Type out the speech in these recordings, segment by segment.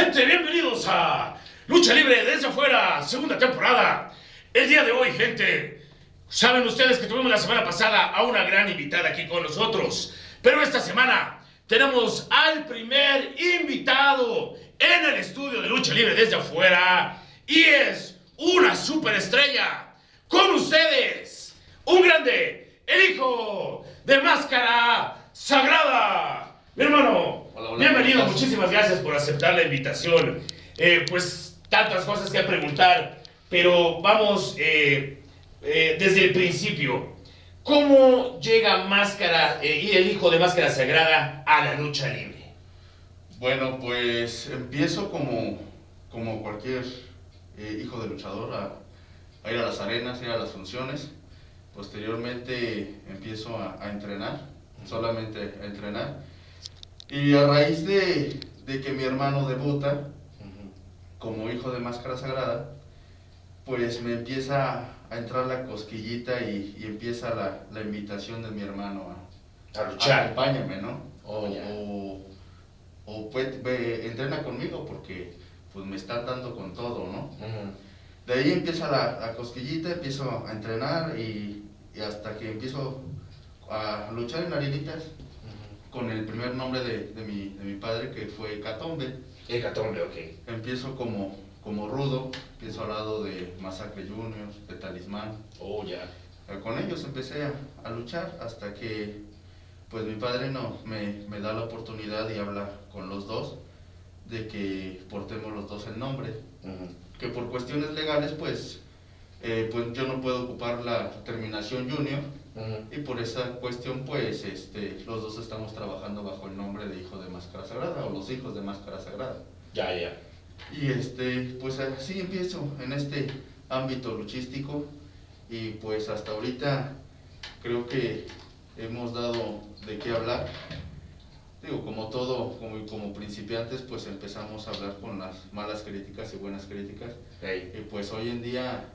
Gente, bienvenidos a Lucha Libre desde afuera, segunda temporada. El día de hoy, gente, saben ustedes que tuvimos la semana pasada a una gran invitada aquí con nosotros, pero esta semana tenemos al primer invitado en el estudio de Lucha Libre desde afuera y es una superestrella. Con ustedes, un grande, el hijo de Máscara Sagrada. Mi hermano, hola, bienvenido, muchísimas gracias por aceptar la invitación. Pues tantas cosas que preguntar, pero vamos desde el principio. ¿Cómo llega Máscara y el hijo de Máscara Sagrada a la lucha libre? Bueno, pues empiezo como cualquier hijo de luchador a ir a las arenas, ir a las funciones. Posteriormente empiezo a entrenar, solamente a entrenar. Y a raíz de que mi hermano debuta como hijo de Máscara Sagrada, pues me empieza a entrar la cosquillita y empieza la invitación de mi hermano A luchar. Acompáñame, ¿no? Oh, ya. O pues, entrena conmigo porque pues me está dando con todo, ¿no? De ahí empieza la cosquillita, empiezo a entrenar y hasta que empiezo a luchar en arenitas con el primer nombre de mi padre, que fue Hecatombe. Hecatombe, ok. Empiezo como rudo, empiezo al lado de Masacre Junior, de Talismán. Oh, ya. Con ellos empecé a luchar hasta que pues mi padre me da la oportunidad y habla con los dos de que portemos los dos el nombre. Que por cuestiones legales pues yo no puedo ocupar la terminación Junior. Y por esa cuestión pues los dos estamos trabajando bajo el nombre de Hijo de Máscara Sagrada o los Hijos de Máscara Sagrada. Ya, ya. Y pues así empiezo en este ámbito luchístico y pues hasta ahorita creo que hemos dado de qué hablar. Digo, como todo, como principiantes pues empezamos a hablar con las malas críticas y buenas críticas. Hey. Y pues hoy en día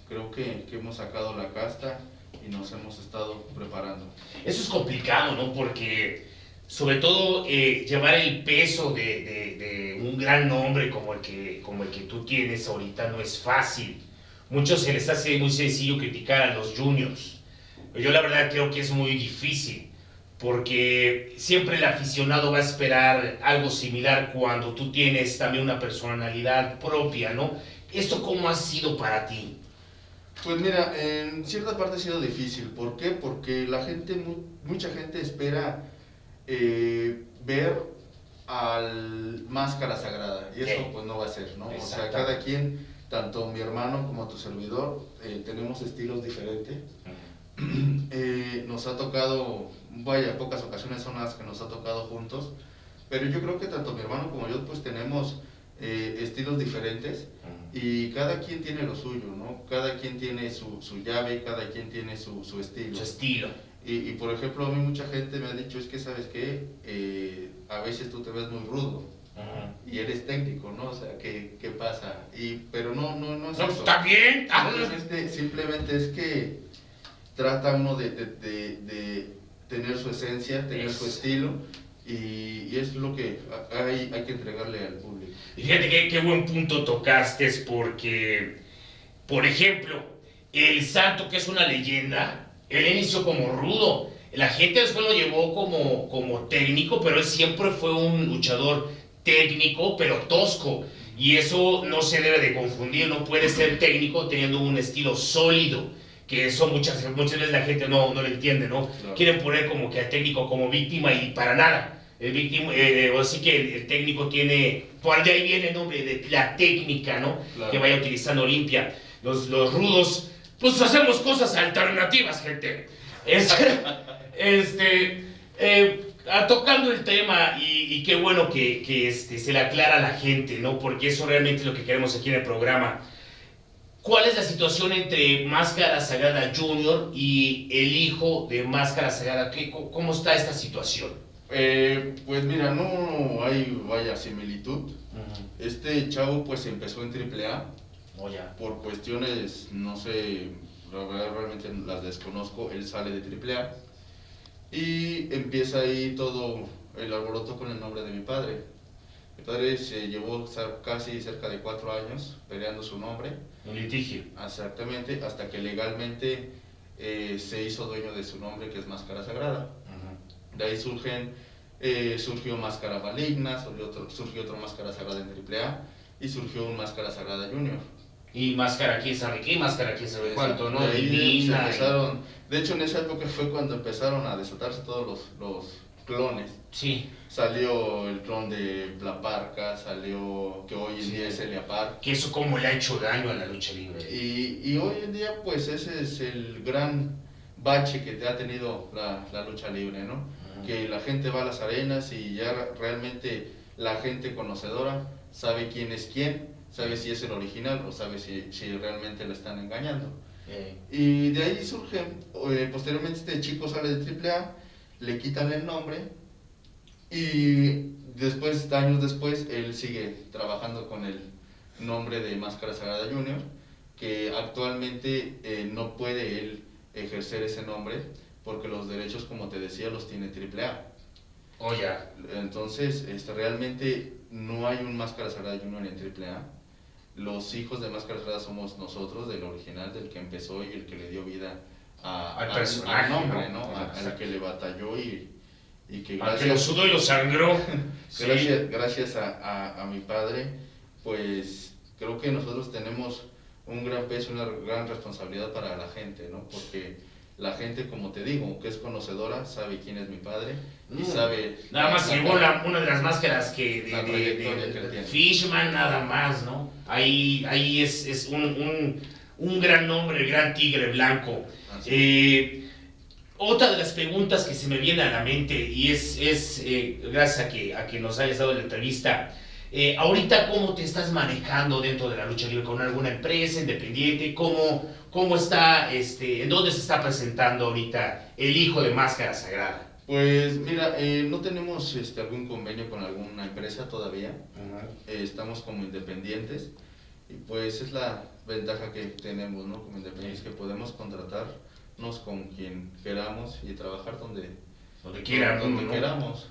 creo que hemos sacado la casta y nos hemos estado preparando. Eso es complicado, ¿no? Porque sobre todo llevar el peso de un gran nombre como el que tú tienes ahorita no es fácil. Muchos se les hace muy sencillo criticar a los juniors. Yo la verdad creo que es muy difícil, porque siempre el aficionado va a esperar algo similar cuando tú tienes también una personalidad propia, ¿no? ¿Esto cómo ha sido para ti? Pues mira, en cierta parte ha sido difícil. ¿Por qué? Porque mucha gente espera ver al Máscara Sagrada y eso pues no va a ser, ¿no? O sea, cada quien, tanto mi hermano como tu servidor, tenemos estilos diferentes. Nos ha tocado, pocas ocasiones son las que nos ha tocado juntos, pero yo creo que tanto mi hermano como yo pues tenemos estilos diferentes y cada quien tiene lo suyo, ¿no? Cada quien tiene su llave, cada quien tiene su estilo. Su estilo. Y por ejemplo, a mí mucha gente me ha dicho, es que ¿sabes qué? A veces tú te ves muy rudo y eres técnico, ¿no? O sea, ¿qué pasa? Pero no es No, eso. está bien. Simplemente es que trata uno de tener su esencia, tener su estilo y es lo que hay que entregarle al público. Y fíjate qué buen punto tocaste, porque, por ejemplo, el Santo, que es una leyenda, él inició como rudo. La gente después lo llevó como técnico, pero él siempre fue un luchador técnico, pero tosco. Y eso no se debe de confundir, no puede ser técnico teniendo un estilo sólido. Que eso muchas veces la gente no lo entiende, ¿no? Claro. Quieren poner como que al técnico como víctima y para nada. El víctima, o sí que el técnico tiene, por de ahí viene el nombre de la técnica, ¿no? Claro. Que vaya utilizando limpia. Los rudos, pues hacemos cosas alternativas, gente. Tocando el tema y qué bueno que se le aclara a la gente, ¿no? Porque eso realmente es lo que queremos aquí en el programa. ¿Cuál es la situación entre Máscara Sagrada Junior y el hijo de Máscara Sagrada? ¿Cómo está esta situación? Pues mira, no hay vaya similitud. Este chavo pues empezó en AAA. Oh, ya. Por cuestiones, no sé, realmente las desconozco, él sale de AAA y empieza ahí todo el alboroto con el nombre de mi padre. Mi padre se llevó casi cerca de 4 años peleando su nombre. Un litigio. Exactamente, hasta que legalmente se hizo dueño de su nombre, que es Máscara Sagrada. De ahí surgió Máscara Maligna, surgió otro Máscara Sagrada en AAA y surgió un Máscara Sagrada Junior. Y Máscara quién sabe qué, Máscara quién sabe cuánto, ¿no? De ahí Divina. se empezaron, de hecho en esa época fue cuando empezaron a desatarse todos los clones. Sí. Salió el clon de La Parca, salió que hoy en día es Elia Park. Que eso como le ha hecho daño a la lucha libre. Y hoy en día pues ese es el gran bache que ha tenido la lucha libre, ¿no? Que la gente va a las arenas y ya realmente la gente conocedora sabe quién es quién, sabe si es el original o sabe si realmente lo están engañando. Y de ahí surge, posteriormente este chico sale de AAA, le quitan el nombre y después, años después, él sigue trabajando con el nombre de Máscara Sagrada Junior, que actualmente no puede él ejercer ese nombre porque los derechos, como te decía, los tiene AAA. Oh, ya. Entonces, realmente no hay un Máscara Sagrada Junior en AAA. Los hijos de Máscara Sagrada somos nosotros, del original, del que empezó y el que le dio vida al personaje, al nombre, ¿no? Exacto. Al que le batalló y que al que lo sudó y lo sangró. gracias a mi padre, pues creo que nosotros tenemos un gran peso, una gran responsabilidad para la gente, ¿no? Porque la gente, como te digo, que es conocedora, sabe quién es mi padre y sabe... Nada más llevó una de las máscaras que de Fishman, nada más, ¿no? Ahí es un gran nombre, el gran tigre blanco. Otra de las preguntas que se me viene a la mente, y es gracias a que nos hayas dado la entrevista, ahorita, ¿cómo te estás manejando dentro de la lucha libre? ¿Con alguna empresa independiente? ¿Cómo está, en dónde se está presentando ahorita el hijo de Máscara Sagrada? Pues mira, no tenemos algún convenio con alguna empresa todavía. Estamos como independientes y pues es la ventaja que tenemos, ¿no? Como independientes, que podemos contratarnos con quien queramos y trabajar donde queramos.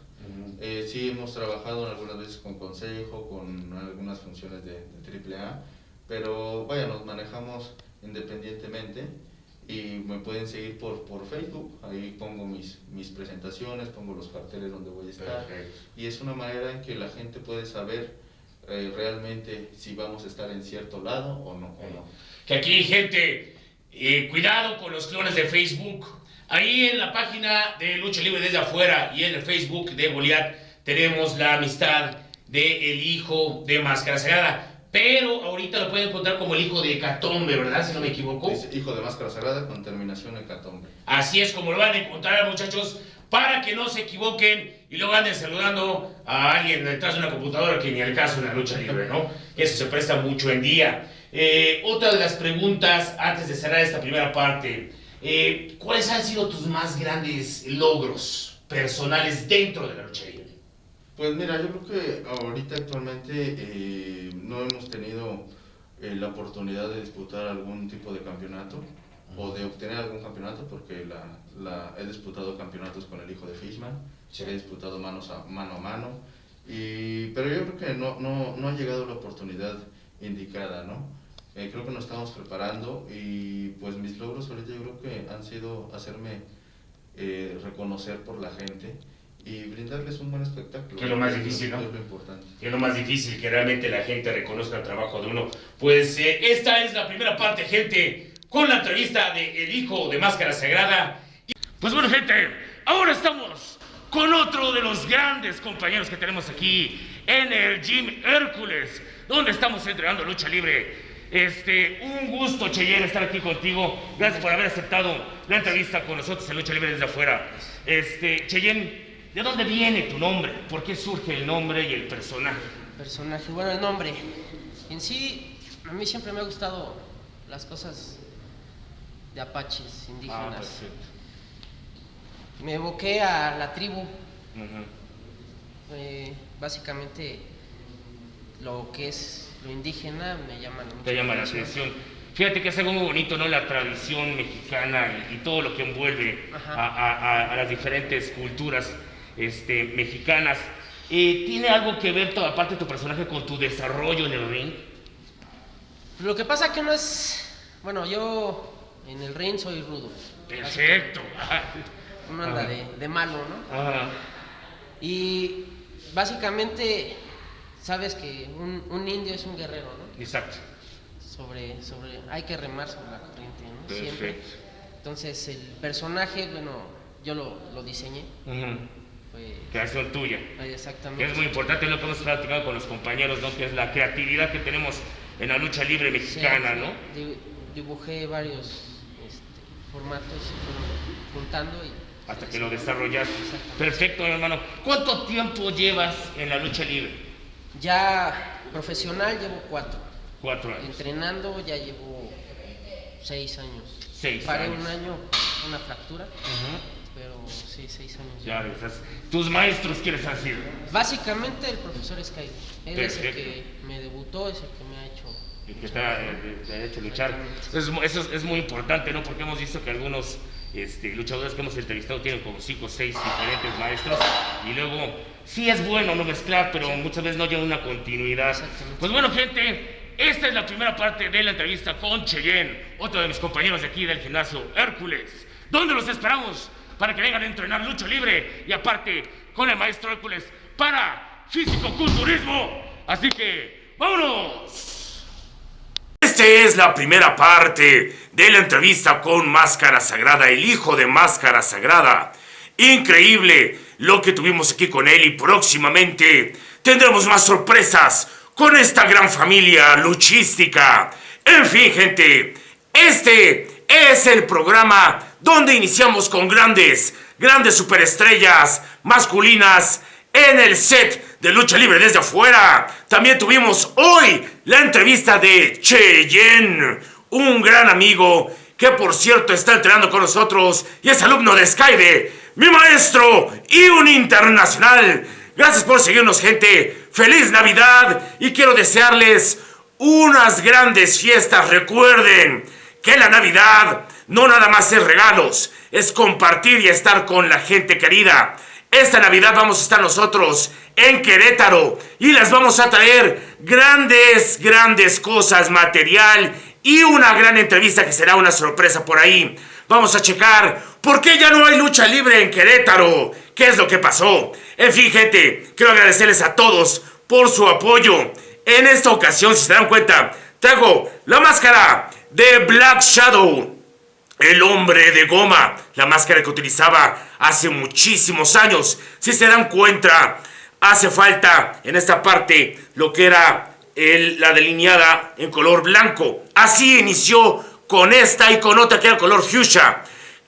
Sí hemos trabajado algunas veces con Consejo, con algunas funciones de AAA, pero vaya, nos manejamos independientemente y me pueden seguir por Facebook. Ahí pongo mis presentaciones, pongo los carteles donde voy a estar. Perfecto. Y es una manera en que la gente puede saber realmente si vamos a estar en cierto lado o no. Que aquí, gente, cuidado con los clones de Facebook. Ahí en la página de Lucha Libre desde afuera y en el Facebook de Goliat tenemos la amistad del hijo de Máscara Sagrada. Pero ahorita lo pueden encontrar como el hijo de Hecatombe, ¿verdad? Si no me equivoco. Es hijo de Máscara Sagrada con terminación Hecatombe. Así es como lo van a encontrar, muchachos, para que no se equivoquen y luego anden saludando a alguien detrás de una computadora, que ni al caso en la lucha libre, ¿no? Eso se presta mucho en día. Otra de las preguntas, antes de cerrar esta primera parte, ¿cuáles han sido tus más grandes logros personales dentro de la lucha libre? Pues mira, yo creo que ahorita actualmente no hemos tenido la oportunidad de disputar algún tipo de campeonato o de obtener algún campeonato, porque he disputado campeonatos con el hijo de Fishman, he disputado mano a mano, pero yo creo que no ha llegado la oportunidad indicada, ¿no? Creo que nos estamos preparando y pues mis logros ahorita yo creo que han sido hacerme reconocer por la gente y brindarles un buen espectáculo. Que es lo más difícil, ¿no? Es lo importante. Que es lo más difícil, que realmente la gente reconozca el trabajo de uno. Pues esta es la primera parte, gente, con la entrevista de el hijo de Máscara Sagrada. Pues bueno, gente, ahora estamos con otro de los grandes compañeros que tenemos aquí en el Gym Hércules, donde estamos entrenando lucha libre. Un gusto, Cheyenne, estar aquí contigo. Gracias por haber aceptado la entrevista con nosotros en Lucha Libre desde afuera. Cheyenne, ¿de dónde viene tu nombre? ¿Por qué surge el nombre y el personaje? Bueno, el nombre. En sí, a mí siempre me ha gustado las cosas de apaches, indígenas. Perfecto. Me evoqué a la tribu. Básicamente, lo que es lo indígena me llama mucho. Te llama la atención. Fíjate que es algo muy bonito, ¿no? La tradición mexicana y todo lo que envuelve a las diferentes culturas mexicanas. ¿tiene algo que ver toda parte de tu personaje con tu desarrollo en el ring? Lo que pasa que no es... Bueno, yo en el ring soy rudo. Perfecto. Uno anda de malo, ¿no? Ajá. Y básicamente, sabes que un indio es un guerrero, ¿no? Exacto. Hay que remar sobre la corriente, ¿no? Perfecto. Siempre. Entonces, el personaje, bueno, yo lo diseñé. Creación tuya. Exactamente. Que es muy importante lo que hemos platicado con los compañeros, ¿no? Que es la creatividad que tenemos en la lucha libre mexicana, Sí, ¿no? Dibujé varios formatos y fueron juntando y... Hasta que lo desarrollaste. Exactamente. Perfecto, hermano. ¿Cuánto tiempo llevas en la lucha libre? Ya profesional llevo 4. 4 años. Entrenando ya llevo 6 años. 6 Paré años. un año, una fractura, pero sí, 6 años. Ya ves, tus maestros, ¿quiénes han sido? Básicamente el profesor Sky. Él es el Perfecto. que me debutó, es el que me ha hecho... El que te ha hecho luchar. Eso es muy importante, ¿no? Porque hemos visto que algunos luchadores que hemos entrevistado tienen como 5 o 6 diferentes maestros y luego sí es bueno no mezclar, pero muchas veces no lleva una continuidad. Pues bueno, gente, esta es la primera parte de la entrevista con Cheyenne, otro de mis compañeros de aquí del gimnasio Hércules, donde los esperamos para que vengan a entrenar lucha libre y aparte con el maestro Hércules para físico-culturismo. Así que, ¡vámonos! Esta es la primera parte de la entrevista con Máscara Sagrada, el hijo de Máscara Sagrada. Increíble lo que tuvimos aquí con él y próximamente tendremos más sorpresas con esta gran familia luchística. En fin, gente, este es el programa donde iniciamos con grandes superestrellas masculinas en el set de lucha libre desde afuera. También tuvimos hoy la entrevista de Cheyenne, un gran amigo que por cierto está entrenando con nosotros y es alumno de Skyde, mi maestro y un internacional. Gracias por seguirnos, gente. Feliz Navidad y quiero desearles unas grandes fiestas. Recuerden que la Navidad no nada más es regalos, es compartir y estar con la gente querida. Esta Navidad vamos a estar nosotros en Querétaro y les vamos a traer grandes cosas, material y una gran entrevista que será una sorpresa por ahí. Vamos a checar por qué ya no hay lucha libre en Querétaro, qué es lo que pasó. En fin, gente, quiero agradecerles a todos por su apoyo. En esta ocasión, si se dan cuenta, traigo la máscara de Black Shadow, el hombre de goma, la máscara que utilizaba hace muchísimos años. Si se dan cuenta, hace falta en esta parte lo que era la delineada en color blanco. Así inició con esta y con otra que era color fuchsia.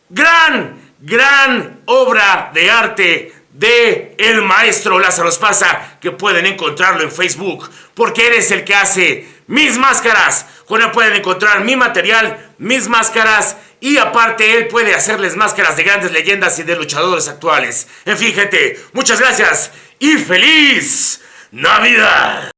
Gran obra de arte de el maestro Lázaro Esparza, que pueden encontrarlo en Facebook, porque él es el que hace mis máscaras. Con él pueden encontrar mi material, mis máscaras, y aparte él puede hacerles máscaras de grandes leyendas y de luchadores actuales. En fin, gente, muchas gracias y ¡feliz Navidad!